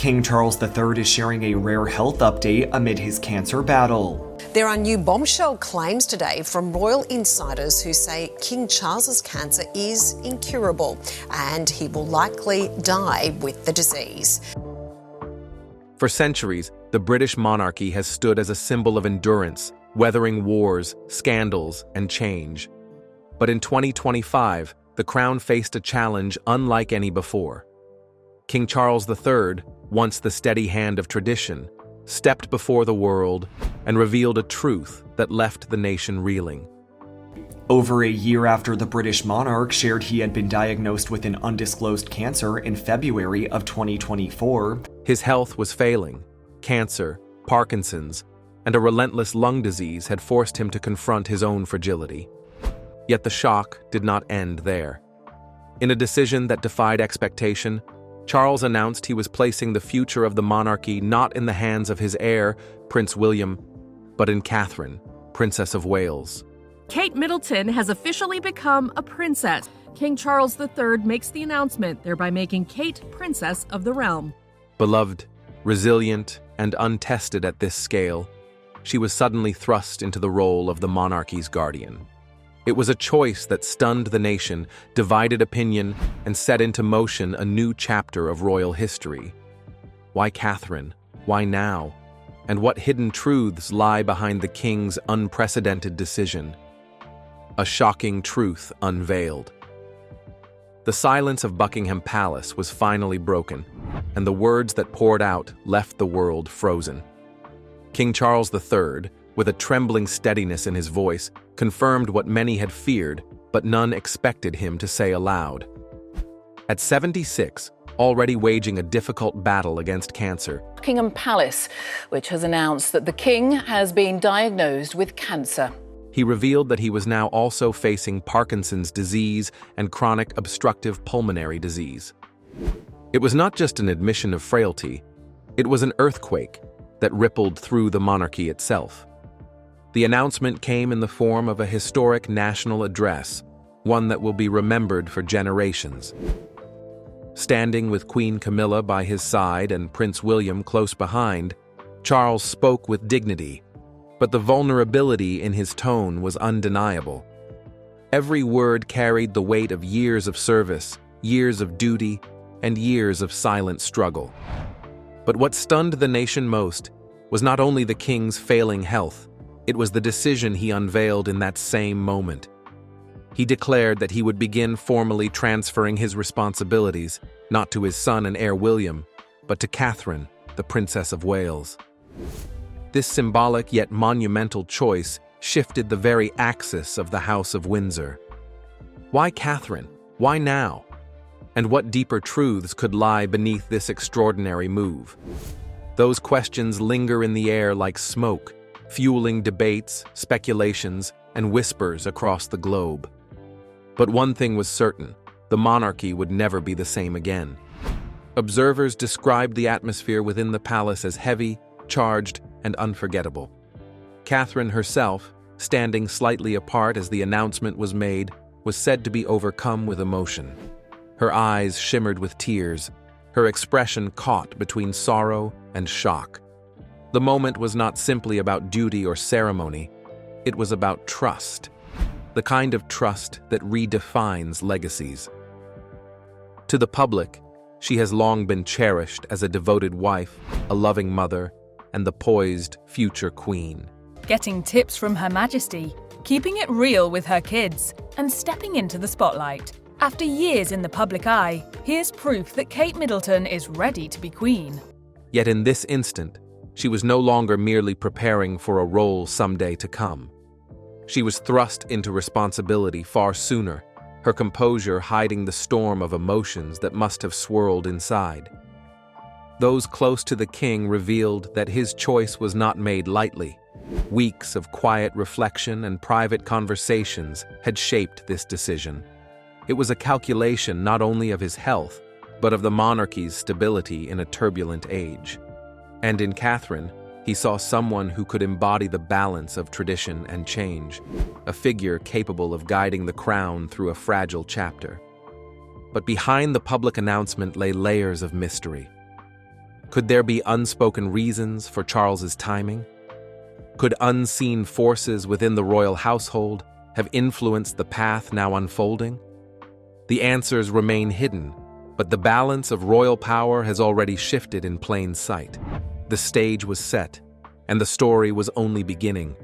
King Charles III is sharing a rare health update amid his cancer battle. There are new bombshell claims today from royal insiders who say King Charles's cancer is incurable and he will likely die with the disease. For centuries, the British monarchy has stood as a symbol of endurance, weathering wars, scandals, and change. But in 2025, the crown faced a challenge unlike any before. King Charles III, once the steady hand of tradition, stepped before the world and revealed a truth that left the nation reeling. Over a year after the British monarch shared he had been diagnosed with an undisclosed cancer in February of 2024, his health was failing. Cancer, Parkinson's, and a relentless lung disease had forced him to confront his own fragility. Yet the shock did not end there. In a decision that defied expectation, Charles announced he was placing the future of the monarchy not in the hands of his heir, Prince William, but in Catherine, Princess of Wales. Kate Middleton has officially become a princess. King Charles III makes the announcement, thereby making Kate Princess of the realm. Beloved, resilient, and untested at this scale, she was suddenly thrust into the role of the monarchy's guardian. It was a choice that stunned the nation, divided opinion, and set into motion a new chapter of royal history. Why Catherine? Why now? And what hidden truths lie behind the king's unprecedented decision? A shocking truth unveiled. The silence of Buckingham Palace was finally broken, and the words that poured out left the world frozen. King Charles III, with a trembling steadiness in his voice, confirmed what many had feared, but none expected him to say aloud. At 76, already waging a difficult battle against cancer, Buckingham Palace, which has announced that the king has been diagnosed with cancer. He revealed that he was now also facing Parkinson's disease and chronic obstructive pulmonary disease. It was not just an admission of frailty, it was an earthquake that rippled through the monarchy itself. The announcement came in the form of a historic national address, one that will be remembered for generations. Standing with Queen Camilla by his side and Prince William close behind, Charles spoke with dignity, but the vulnerability in his tone was undeniable. Every word carried the weight of years of service, years of duty, and years of silent struggle. But what stunned the nation most was not only the king's failing health, it was the decision he unveiled in that same moment. He declared that he would begin formally transferring his responsibilities, not to his son and heir William, but to Catherine, the Princess of Wales. This symbolic yet monumental choice shifted the very axis of the House of Windsor. Why Catherine? Why now? And what deeper truths could lie beneath this extraordinary move? Those questions linger in the air like smoke, fueling debates, speculations, and whispers across the globe. But one thing was certain: the monarchy would never be the same again. Observers described the atmosphere within the palace as heavy, charged, and unforgettable. Catherine herself, standing slightly apart as the announcement was made, was said to be overcome with emotion. Her eyes shimmered with tears, her expression caught between sorrow and shock. The moment was not simply about duty or ceremony, it was about trust, the kind of trust that redefines legacies. To the public, she has long been cherished as a devoted wife, a loving mother, and the poised future queen. Getting tips from Her Majesty, keeping it real with her kids, and stepping into the spotlight. After years in the public eye, here's proof that Kate Middleton is ready to be queen. Yet in this instant, she was no longer merely preparing for a role someday to come. She was thrust into responsibility far sooner, her composure hiding the storm of emotions that must have swirled inside. Those close to the king revealed that his choice was not made lightly. Weeks of quiet reflection and private conversations had shaped this decision. It was a calculation not only of his health, but of the monarchy's stability in a turbulent age. And in Catherine, he saw someone who could embody the balance of tradition and change, a figure capable of guiding the crown through a fragile chapter. But behind the public announcement lay layers of mystery. Could there be unspoken reasons for Charles's timing? Could unseen forces within the royal household have influenced the path now unfolding? The answers remain hidden, but the balance of royal power has already shifted in plain sight. The stage was set, and the story was only beginning.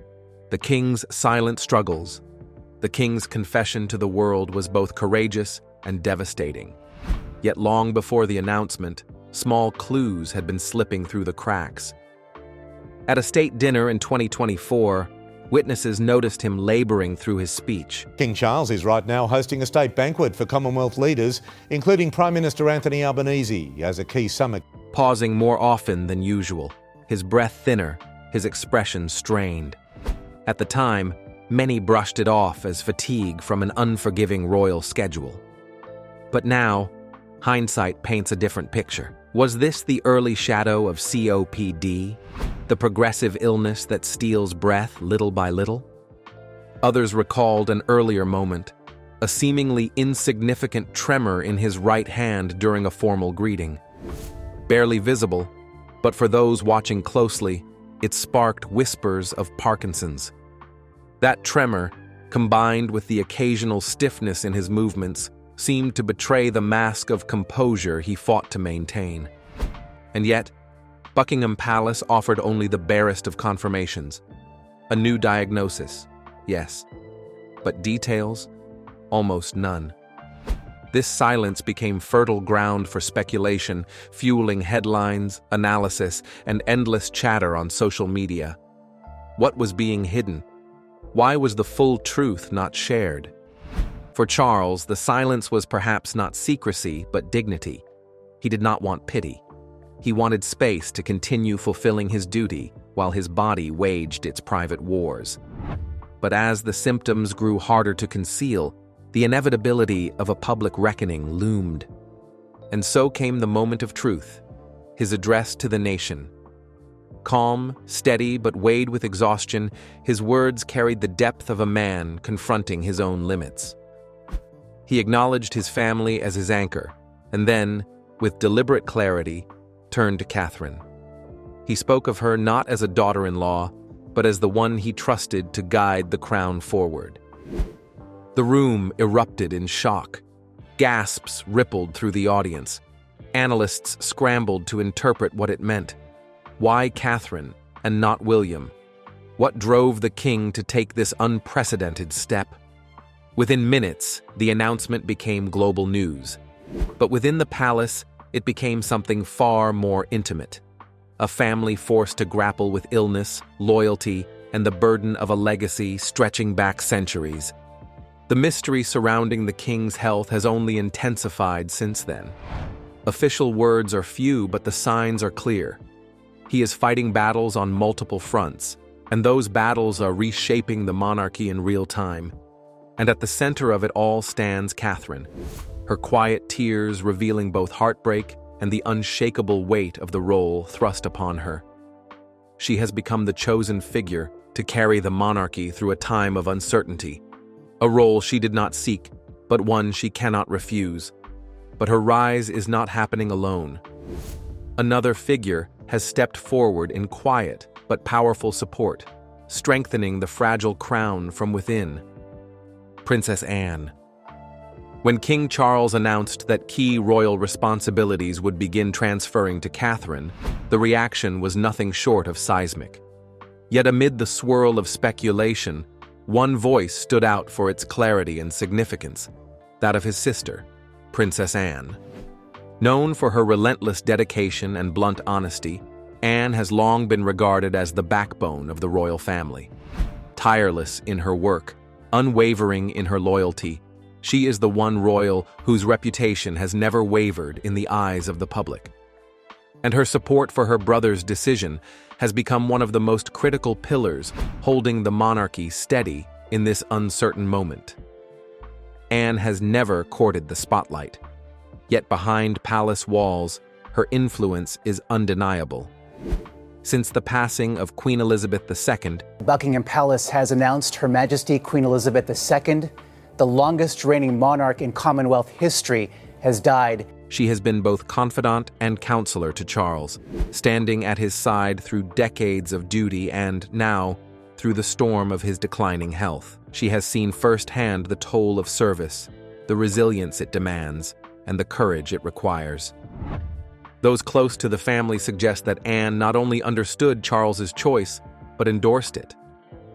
The king's silent struggles, the king's confession to the world was both courageous and devastating. Yet long before the announcement, small clues had been slipping through the cracks. At a state dinner in 2024, witnesses noticed him laboring through his speech. King Charles is right now hosting a state banquet for Commonwealth leaders, including Prime Minister Anthony Albanese, as a key summit. Pausing more often than usual, his breath thinner, his expression strained. At the time, many brushed it off as fatigue from an unforgiving royal schedule. But now, hindsight paints a different picture. Was this the early shadow of COPD? The progressive illness that steals breath little by little? Others recalled an earlier moment, a seemingly insignificant tremor in his right hand during a formal greeting. Barely visible, but for those watching closely, it sparked whispers of Parkinson's. That tremor, combined with the occasional stiffness in his movements, seemed to betray the mask of composure he fought to maintain. And yet, Buckingham Palace offered only the barest of confirmations. A new diagnosis, yes, but details, almost none. This silence became fertile ground for speculation, fueling headlines, analysis, and endless chatter on social media. What was being hidden? Why was the full truth not shared? For Charles, the silence was perhaps not secrecy, but dignity. He did not want pity. He wanted space to continue fulfilling his duty while his body waged its private wars. But as the symptoms grew harder to conceal, the inevitability of a public reckoning loomed. And so came the moment of truth, his address to the nation. Calm, steady, but weighed with exhaustion, his words carried the depth of a man confronting his own limits. He acknowledged his family as his anchor, and then, with deliberate clarity, turned to Catherine. He spoke of her not as a daughter-in-law, but as the one he trusted to guide the crown forward. The room erupted in shock. Gasps rippled through the audience. Analysts scrambled to interpret what it meant. Why Catherine and not William? What drove the king to take this unprecedented step? Within minutes, the announcement became global news. But within the palace, it became something far more intimate. A family forced to grapple with illness, loyalty, and the burden of a legacy stretching back centuries. The mystery surrounding the king's health has only intensified since then. Official words are few, but the signs are clear. He is fighting battles on multiple fronts, and those battles are reshaping the monarchy in real time. And at the center of it all stands Catherine, her quiet tears revealing both heartbreak and the unshakable weight of the role thrust upon her. She has become the chosen figure to carry the monarchy through a time of uncertainty, a role she did not seek, but one she cannot refuse. But her rise is not happening alone. Another figure has stepped forward in quiet but powerful support, strengthening the fragile crown from within. Princess Anne. When King Charles announced that key royal responsibilities would begin transferring to Catherine, the reaction was nothing short of seismic. Yet amid the swirl of speculation, one voice stood out for its clarity and significance, that of his sister, Princess Anne. Known for her relentless dedication and blunt honesty, Anne has long been regarded as the backbone of the royal family. Tireless in her work, unwavering in her loyalty, she is the one royal whose reputation has never wavered in the eyes of the public. And her support for her brother's decision has become one of the most critical pillars holding the monarchy steady in this uncertain moment. Anne has never courted the spotlight, yet behind palace walls, her influence is undeniable. Since the passing of Queen Elizabeth II, Buckingham Palace has announced Her Majesty Queen Elizabeth II, the longest reigning monarch in Commonwealth history, has died She has been both confidant and counselor to Charles, standing at his side through decades of duty and, now, through the storm of his declining health. She has seen firsthand the toll of service, the resilience it demands, and the courage it requires. Those close to the family suggest that Anne not only understood Charles's choice, but endorsed it.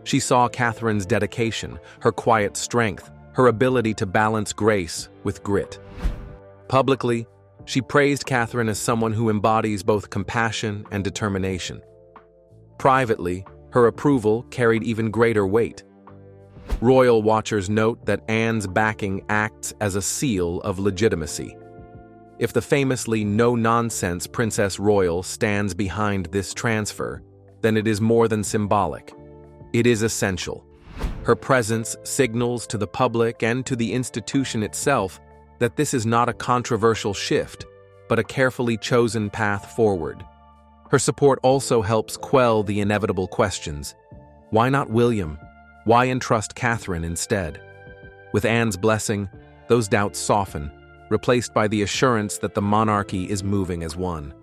She saw Catherine's dedication, her quiet strength, her ability to balance grace with grit. Publicly, she praised Catherine as someone who embodies both compassion and determination. Privately, her approval carried even greater weight. Royal watchers note that Anne's backing acts as a seal of legitimacy. If the famously no-nonsense Princess Royal stands behind this transfer, then it is more than symbolic. It is essential. Her presence signals to the public and to the institution itself that this is not a controversial shift, but a carefully chosen path forward. Her support also helps quell the inevitable questions. Why not William? Why entrust Catherine instead? With Anne's blessing, those doubts soften, replaced by the assurance that the monarchy is moving as one.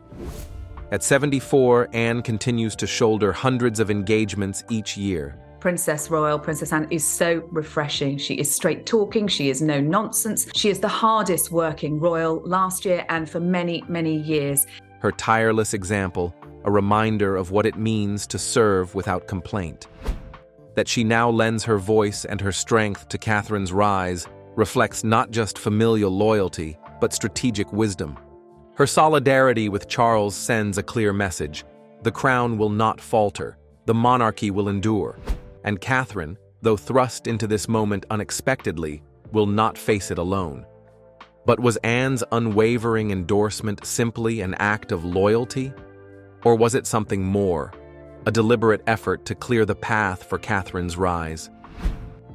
At 74, Anne continues to shoulder hundreds of engagements each year. Princess Royal, Princess Anne, is so refreshing. She is straight talking, she is no nonsense. She is the hardest working royal last year and for many, many years. Her tireless example, a reminder of what it means to serve without complaint. That she now lends her voice and her strength to Catherine's rise reflects not just familial loyalty, but strategic wisdom. Her solidarity with Charles sends a clear message. The crown will not falter, the monarchy will endure, and Catherine, though thrust into this moment unexpectedly, will not face it alone. But was Anne's unwavering endorsement simply an act of loyalty? Or was it something more, a deliberate effort to clear the path for Catherine's rise?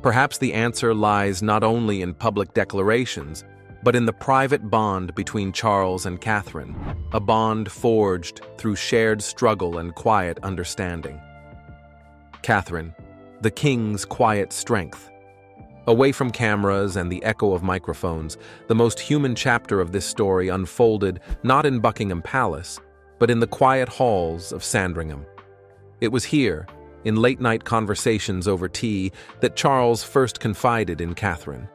Perhaps the answer lies not only in public declarations, but in the private bond between Charles and Catherine, a bond forged through shared struggle and quiet understanding. Catherine, the king's quiet strength. Away from cameras and the echo of microphones, the most human chapter of this story unfolded not in Buckingham Palace, but in the quiet halls of Sandringham. It was here, in late-night conversations over tea, that Charles first confided in Catherine.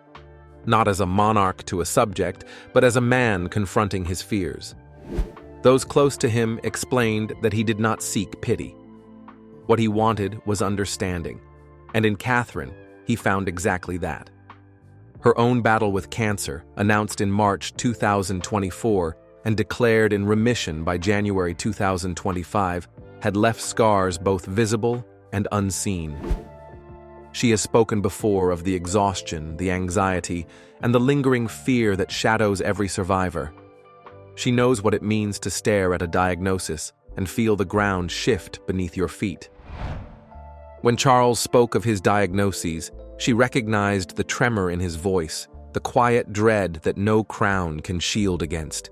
Not as a monarch to a subject, but as a man confronting his fears. Those close to him explained that he did not seek pity. What he wanted was understanding, and in Catherine, he found exactly that. Her own battle with cancer, announced in March 2024 and declared in remission by January 2025, had left scars both visible and unseen. She has spoken before of the exhaustion, the anxiety, and the lingering fear that shadows every survivor. She knows what it means to stare at a diagnosis and feel the ground shift beneath your feet. When Charles spoke of his diagnoses, she recognized the tremor in his voice, the quiet dread that no crown can shield against.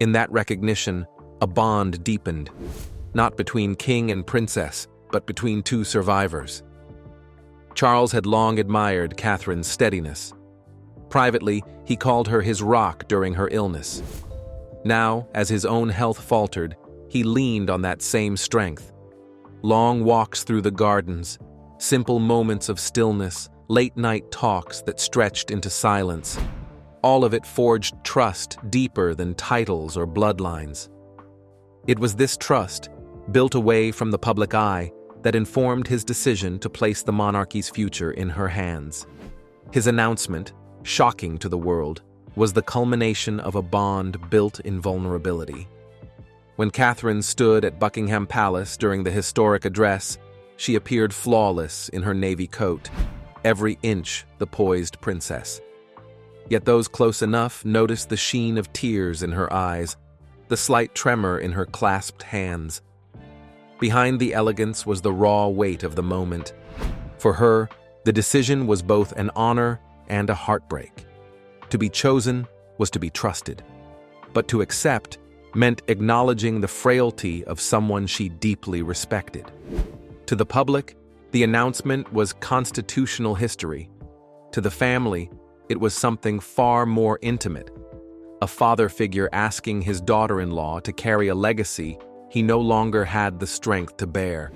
In that recognition, a bond deepened, not between king and princess, but between two survivors. Charles had long admired Catherine's steadiness. Privately, he called her his rock during her illness. Now, as his own health faltered, he leaned on that same strength. Long walks through the gardens, simple moments of stillness, late-night talks that stretched into silence. All of it forged trust deeper than titles or bloodlines. It was this trust, built away from the public eye, that informed his decision to place the monarchy's future in her hands. His announcement, shocking to the world, was the culmination of a bond built in vulnerability. When Catherine stood at Buckingham Palace during the historic address, she appeared flawless in her navy coat, every inch the poised princess. Yet those close enough noticed the sheen of tears in her eyes, the slight tremor in her clasped hands. Behind the elegance was the raw weight of the moment. For her, the decision was both an honor and a heartbreak. To be chosen was to be trusted, but to accept meant acknowledging the frailty of someone she deeply respected. To the public, the announcement was constitutional history. To the family, it was something far more intimate, a father figure asking his daughter-in-law to carry a legacy he no longer had the strength to bear.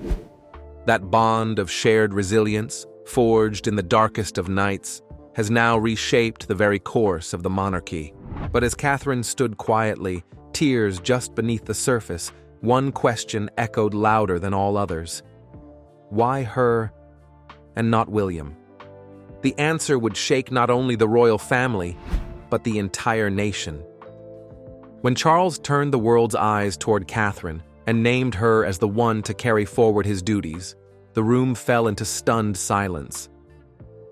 That bond of shared resilience, forged in the darkest of nights, has now reshaped the very course of the monarchy. But as Catherine stood quietly, tears just beneath the surface, one question echoed louder than all others. Why her and not William? The answer would shake not only the royal family, but the entire nation. When Charles turned the world's eyes toward Catherine and named her as the one to carry forward his duties, the room fell into stunned silence.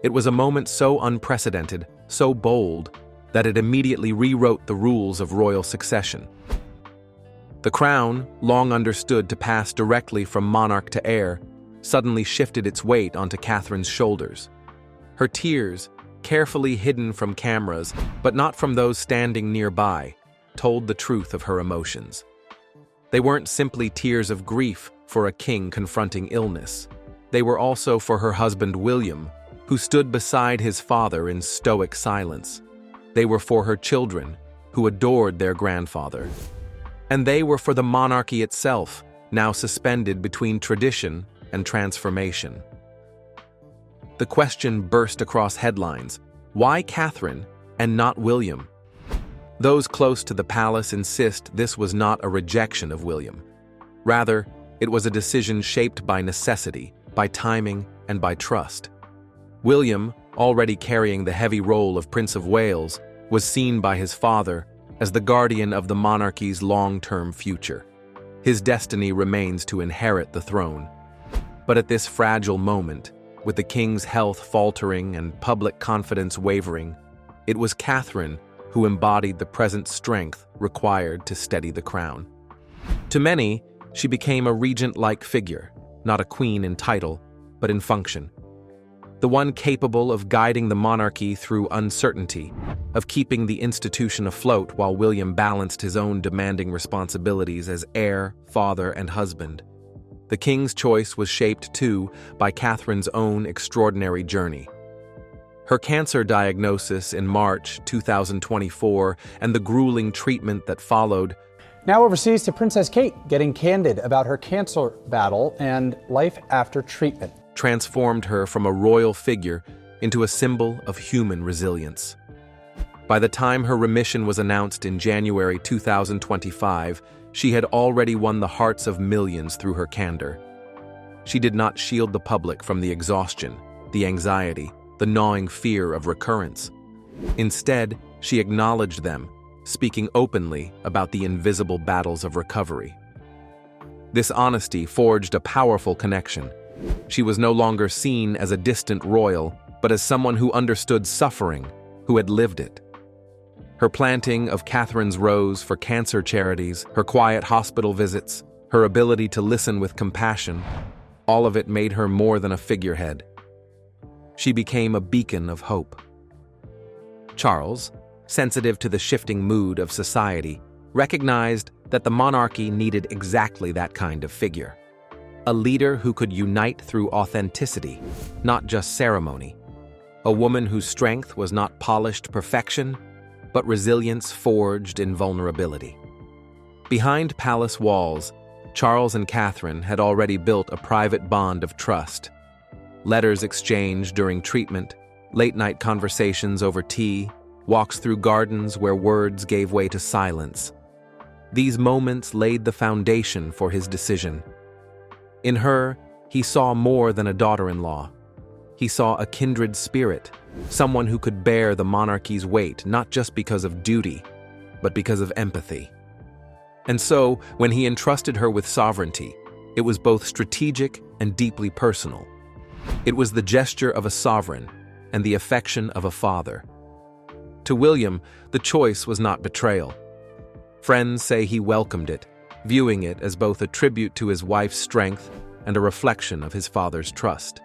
It was a moment so unprecedented, so bold, that it immediately rewrote the rules of royal succession. The crown, long understood to pass directly from monarch to heir, suddenly shifted its weight onto Catherine's shoulders. Her tears, carefully hidden from cameras, but not from those standing nearby, told the truth of her emotions. They weren't simply tears of grief for a king confronting illness. They were also for her husband William, who stood beside his father in stoic silence. They were for her children, who adored their grandfather. And they were for the monarchy itself, now suspended between tradition and transformation. The question burst across headlines: why Catherine and not William? Those close to the palace insist this was not a rejection of William. Rather, it was a decision shaped by necessity, by timing, and by trust. William, already carrying the heavy role of Prince of Wales, was seen by his father as the guardian of the monarchy's long-term future. His destiny remains to inherit the throne. But at this fragile moment, with the king's health faltering and public confidence wavering, it was Catherine who embodied the present strength required to steady the crown. To many, she became a regent-like figure, not a queen in title, but in function. The one capable of guiding the monarchy through uncertainty, of keeping the institution afloat while William balanced his own demanding responsibilities as heir, father, and husband. The king's choice was shaped, too, by Catherine's own extraordinary journey. Her cancer diagnosis in March 2024 and the grueling treatment that followed. Now overseas to Princess Kate, getting candid about her cancer battle and life after treatment. Transformed her from a royal figure into a symbol of human resilience. By the time her remission was announced in January 2025, she had already won the hearts of millions through her candor. She did not shield the public from the exhaustion, the anxiety, the gnawing fear of recurrence. Instead, she acknowledged them, speaking openly about the invisible battles of recovery. This honesty forged a powerful connection. She was no longer seen as a distant royal, but as someone who understood suffering, who had lived it. Her planting of Catherine's rose for cancer charities, her quiet hospital visits, her ability to listen with compassion, all of it made her more than a figurehead. She became a beacon of hope. Charles, sensitive to the shifting mood of society, recognized that the monarchy needed exactly that kind of figure. A leader who could unite through authenticity, not just ceremony. A woman whose strength was not polished perfection, but resilience forged in vulnerability. Behind palace walls, Charles and Catherine had already built a private bond of trust. Letters exchanged during treatment, late-night conversations over tea, walks through gardens where words gave way to silence. These moments laid the foundation for his decision. In her, he saw more than a daughter-in-law. He saw a kindred spirit, someone who could bear the monarchy's weight not just because of duty, but because of empathy. And so, when he entrusted her with sovereignty, it was both strategic and deeply personal. It was the gesture of a sovereign and the affection of a father. To William, the choice was not betrayal. Friends say he welcomed it, viewing it as both a tribute to his wife's strength and a reflection of his father's trust.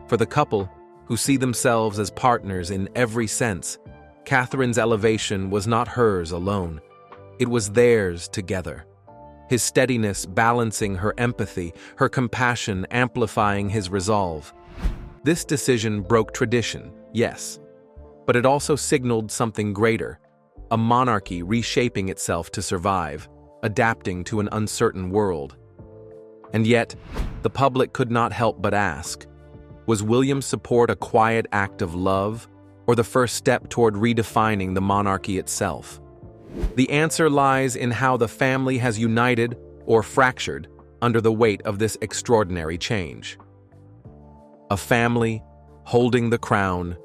For the couple, who see themselves as partners in every sense, Catherine's elevation was not hers alone. It was theirs together. His steadiness balancing her empathy, her compassion amplifying his resolve. This decision broke tradition, yes, but it also signaled something greater, a monarchy reshaping itself to survive, adapting to an uncertain world. And yet, the public could not help but ask, was William's support a quiet act of love, or the first step toward redefining the monarchy itself? The answer lies in how the family has united or fractured under the weight of this extraordinary change. A family holding the crown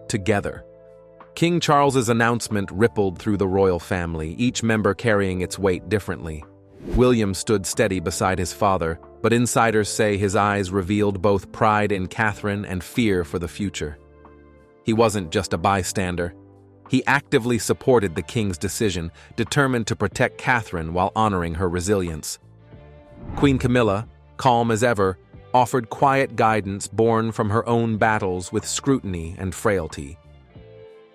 together. King Charles's announcement rippled through the royal family, each member carrying its weight differently. William stood steady beside his father, but insiders say his eyes revealed both pride in Catherine and fear for the future. He wasn't just a bystander. He actively supported the king's decision, determined to protect Catherine while honoring her resilience. Queen Camilla, calm as ever, offered quiet guidance born from her own battles with scrutiny and frailty.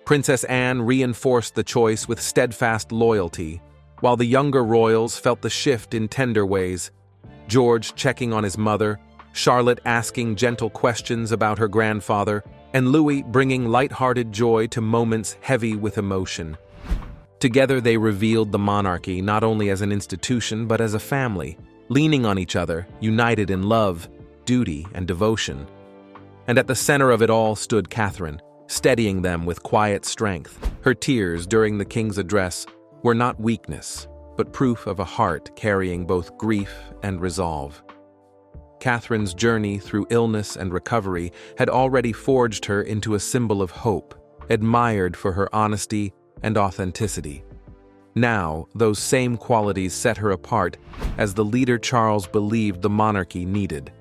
Princess Anne reinforced the choice with steadfast loyalty, while the younger royals felt the shift in tender ways, George checking on his mother, Charlotte asking gentle questions about her grandfather, and Louis bringing light-hearted joy to moments heavy with emotion. Together they revealed the monarchy not only as an institution but as a family, leaning on each other, united in love, duty, and devotion. And at the center of it all stood Catherine, steadying them with quiet strength. Her tears during the king's address were not weakness, but proof of a heart carrying both grief and resolve. Catherine's journey through illness and recovery had already forged her into a symbol of hope, admired for her honesty and authenticity. Now, those same qualities set her apart as the leader Charles believed the monarchy needed.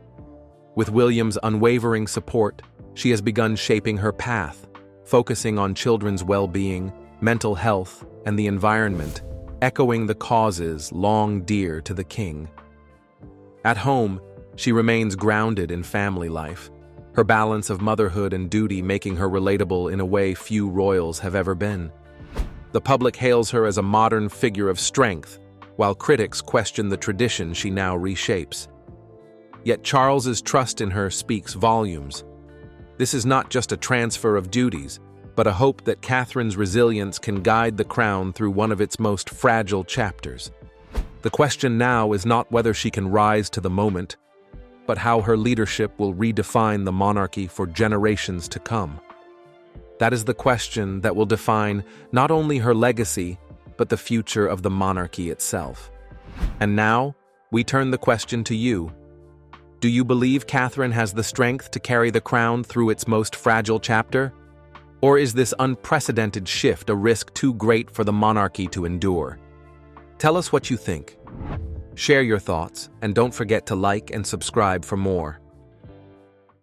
With William's unwavering support, she has begun shaping her path, focusing on children's well-being, mental health, and the environment, echoing the causes long dear to the king. At home, she remains grounded in family life, her balance of motherhood and duty making her relatable in a way few royals have ever been. The public hails her as a modern figure of strength, while critics question the tradition she now reshapes. Yet Charles's trust in her speaks volumes. This is not just a transfer of duties, but a hope that Catherine's resilience can guide the crown through one of its most fragile chapters. The question now is not whether she can rise to the moment, but how her leadership will redefine the monarchy for generations to come. That is the question that will define not only her legacy, but the future of the monarchy itself. And now, we turn the question to you. Do you believe Catherine has the strength to carry the crown through its most fragile chapter? Or is this unprecedented shift a risk too great for the monarchy to endure? Tell us what you think. Share your thoughts, and don't forget to like and subscribe for more.